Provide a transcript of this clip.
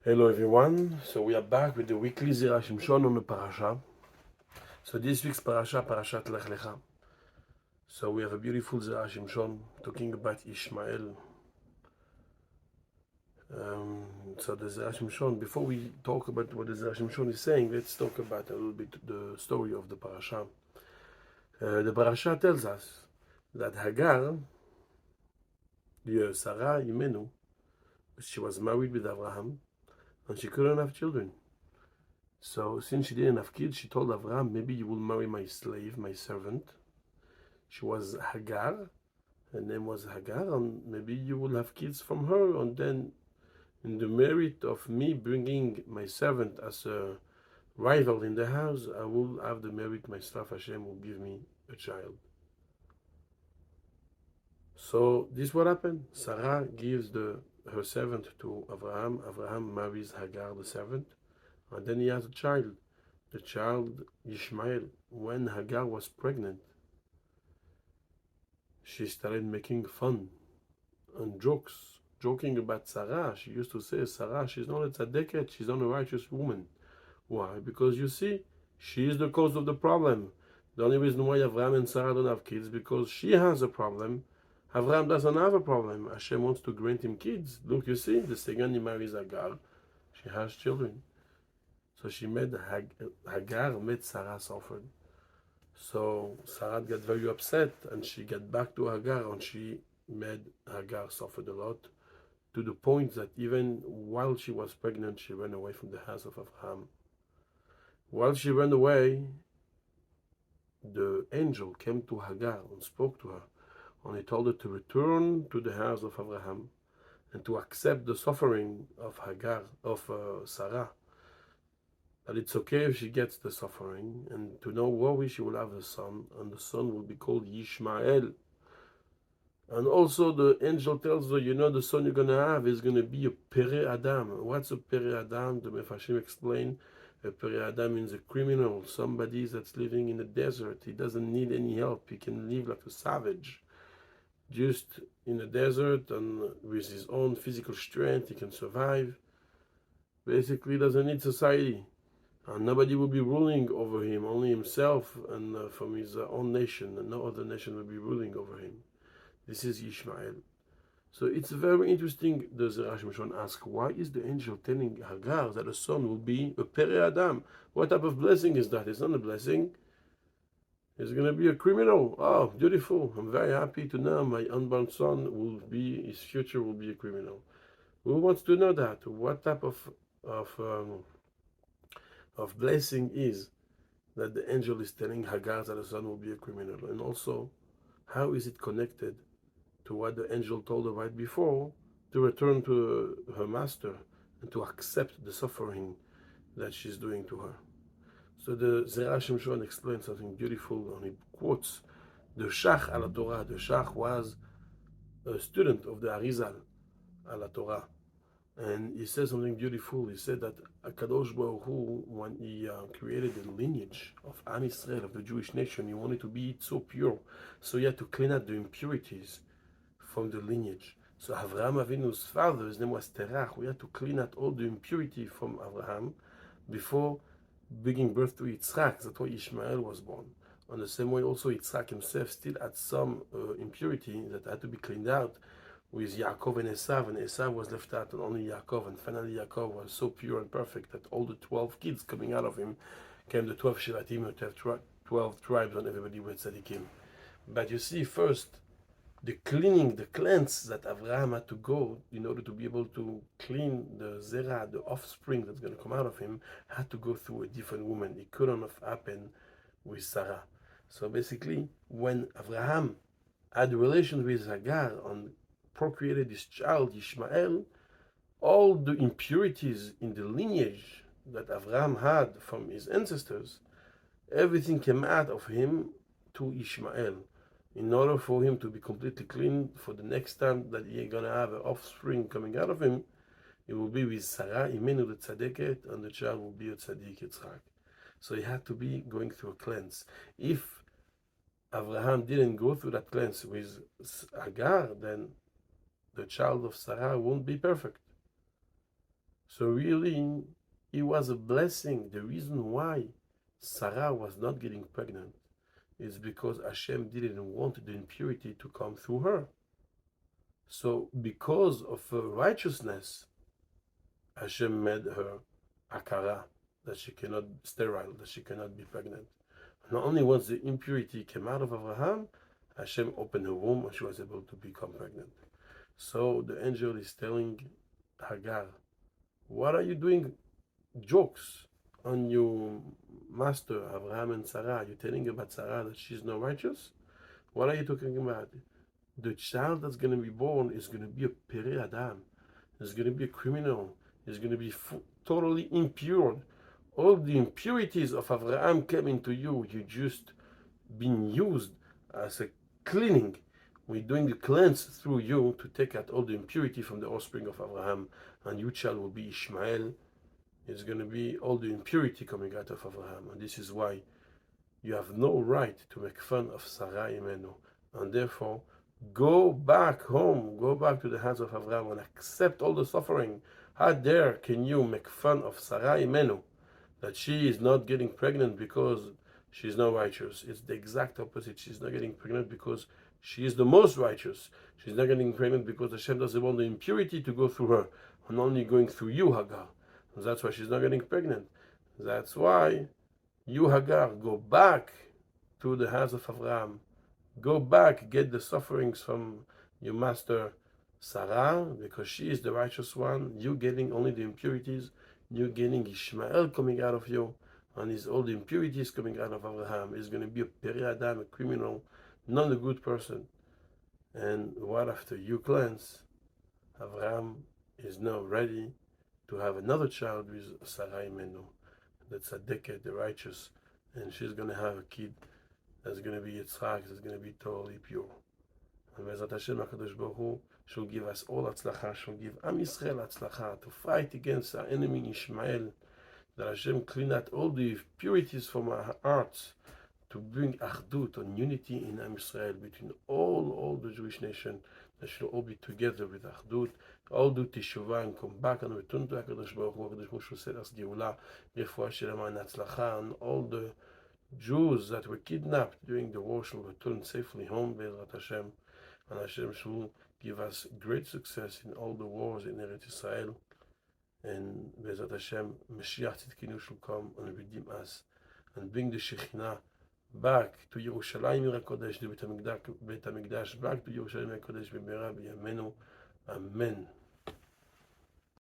Hello everyone, so we are back with the weekly Zera Shimshon on the Parashat. So this week's Parashat Lech Lecha. So we have a beautiful Zera Shimshon talking about Ishmael. So the Zera Shimshon, before we talk about what the Zera Shimshon is saying, let's talk about a little bit the story of the Parashat. The Parashat tells us that Hagar, the Sarah Imenu, she was married with Abraham and she couldn't have children. So since she didn't have kids, she told Abraham, maybe you will marry my slave, my servant. She was Hagar, her name was Hagar, and maybe you will have kids from her, and then in the merit of me bringing my servant as a rival in the house, I will have the merit myself, Hashem will give me a child. So this is what happened. Sarah gives her servant to Abraham. Abraham marries Hagar, the servant, and then he has a child. The child, Ishmael. When Hagar was pregnant, she started making fun and joking about Sarah. She used to say, Sarah, she's not a tzaddiket, she's not a righteous woman. Why? Because you see, she is the cause of the problem. The only reason why Avraham and Sarah don't have kids because she has a problem. Avraham doesn't have a problem. Hashem wants to grant him kids. Look, you see, the second he marries Hagar, she has children. So she made Hagar made Sarah suffer. So Sarah got very upset and she got back to Hagar and she made Hagar suffer a lot to the point that even while she was pregnant, she ran away from the house of Abraham. While she ran away, the angel came to Hagar and spoke to her and he told her to return to the house of Abraham and to accept the suffering of Sarah. That it's okay if she gets the suffering, and to no worry, she will have a son, and the son will be called Ishmael. And also the angel tells her, the son you're going to have is going to be a Pere Adam. What's a Pere Adam? The Mefashim explain, a Pere Adam means a criminal, somebody that's living in the desert. He doesn't need any help. He can live like a savage. Just in the desert and with his own physical strength, he can survive. Basically, doesn't need society. And nobody will be ruling over him, only himself and from his own nation, and no other nation will be ruling over him. This is Ishmael. So it's very interesting, the Zera Shimshon asks, why is the angel telling Hagar that a son will be a Pere Adam? What type of blessing is that? It's not a blessing. He's going to be a criminal. Oh, beautiful. I'm very happy to know my unborn son his future will be a criminal. Who wants to know that? What type of blessing is that the angel is telling Hagar that the son will be a criminal? And also, how is it connected to what the angel told her right before, to return to her master and to accept the suffering that she's doing to her? So the Zera Shimshon explains something beautiful, and he quotes the Shach al Torah. The Shach was a student of the Arizal al Torah. And he says something beautiful. He said that Akadosh Baruch Hu, when he created the lineage of Am Yisrael, of the Jewish nation, he wanted to be so pure. So he had to clean out the impurities from the lineage. So Avraham Avinu's father, his name was Terach. We had to clean out all the impurity from Abraham before bringing birth to Yitzchak. That's why Ishmael was born. On the same way, also Yitzchak himself still had some impurity that had to be cleaned out with Yaakov and Esav was left out, and only Yaakov. And finally, Yaakov was so pure and perfect that all the 12 kids coming out of him came the 12 Shiratim, the 12 tribes, and everybody were tzaddikim. But you see, first, the cleanse that Avraham had to go in order to be able to clean the Zera, the offspring that's going to come out of him, had to go through a different woman. It couldn't have happened with Sarah. So basically, when Avraham had relations with Hagar and procreated this child, Ishmael, all the impurities in the lineage that Avraham had from his ancestors, everything came out of him to Ishmael. In order for him to be completely clean, for the next time that he's going to have an offspring coming out of him, it will be with Sarah, Imenu the Tzaddiket, and the child will be a Tzaddik Yitzchak. So he had to be going through a cleanse. If Avraham didn't go through that cleanse with Hagar, then the child of Sarah won't be perfect. So really, it was a blessing. The reason why Sarah was not getting pregnant is because Hashem didn't want the impurity to come through her. So because of her righteousness, Hashem made her akara, that she cannot sterile, that she cannot be pregnant. Not only once the impurity came out of Abraham, Hashem opened her womb and she was able to become pregnant. So the angel is telling Hagar, what are you doing jokes on your master Abraham and Sarah? You're telling about Sarah that she's not righteous? What are you talking about? The child that's going to be born is going to be a Peri Adam. Is going to be a criminal. Is going to be totally impure. All the impurities of Abraham came into you. You just been used as a cleaning. We're doing the cleanse through you to take out all the impurity from the offspring of Abraham, and your child will be Ishmael. It's going to be all the impurity coming out of Abraham, and this is why you have no right to make fun of Sarah Imenu, and therefore go back home, go back to the house of Abraham and accept all the suffering. How dare can you make fun of Sarah Imenu, that she is not getting pregnant because she's not righteous? It's the exact opposite. She's not getting pregnant because she is the most righteous. She's not getting pregnant because Hashem doesn't want the impurity to go through her, and only going through you, Hagar. And that's why she's not getting pregnant. That's why you, Hagar, go back to the house of Abraham. Go back, get the sufferings from your master Sarah, because she is the righteous one. You getting only the impurities. You getting Ishmael coming out of you, and is all the impurities coming out of Abraham. Is going to be a Peri Adam, a criminal, not a good person. And what after you cleanse, Abraham is now ready to have another child with Sarah Imenu. That's a decade, the righteous, and she's going to have a kid that's going to be Yitzchak, that's going to be totally pure. And Bezrat Hashem, HaKadosh Baruch Hu, shall give us all Hatzlacha, shall give Am Yisrael Hatzlacha to fight against our enemy Ishmael, that Hashem clean out all the purities from our hearts, to bring Achdut and unity in Am Yisrael between all the Jewish nation, that should all be together with Achdut, all do Teshuvah and come back and return to HaKadosh Baruch Hu. HaKadosh Baruch Hu should set us Geulah, Refuah Shelema and Hatzlacha, and all the Jews that were kidnapped during the war shall return safely home, Bezrat Hashem, and Hashem shall give us great success in all the wars in Eretz Israel, and Bezrat Hashem, Mashiach Tzidkenu shall come and redeem us, and bring the Shekhinah back to Yerushalayim HaKodesh, the Beit HaMikdash, back to Yerushalayim HaKodesh, B'mehera b'yameinu, Amen.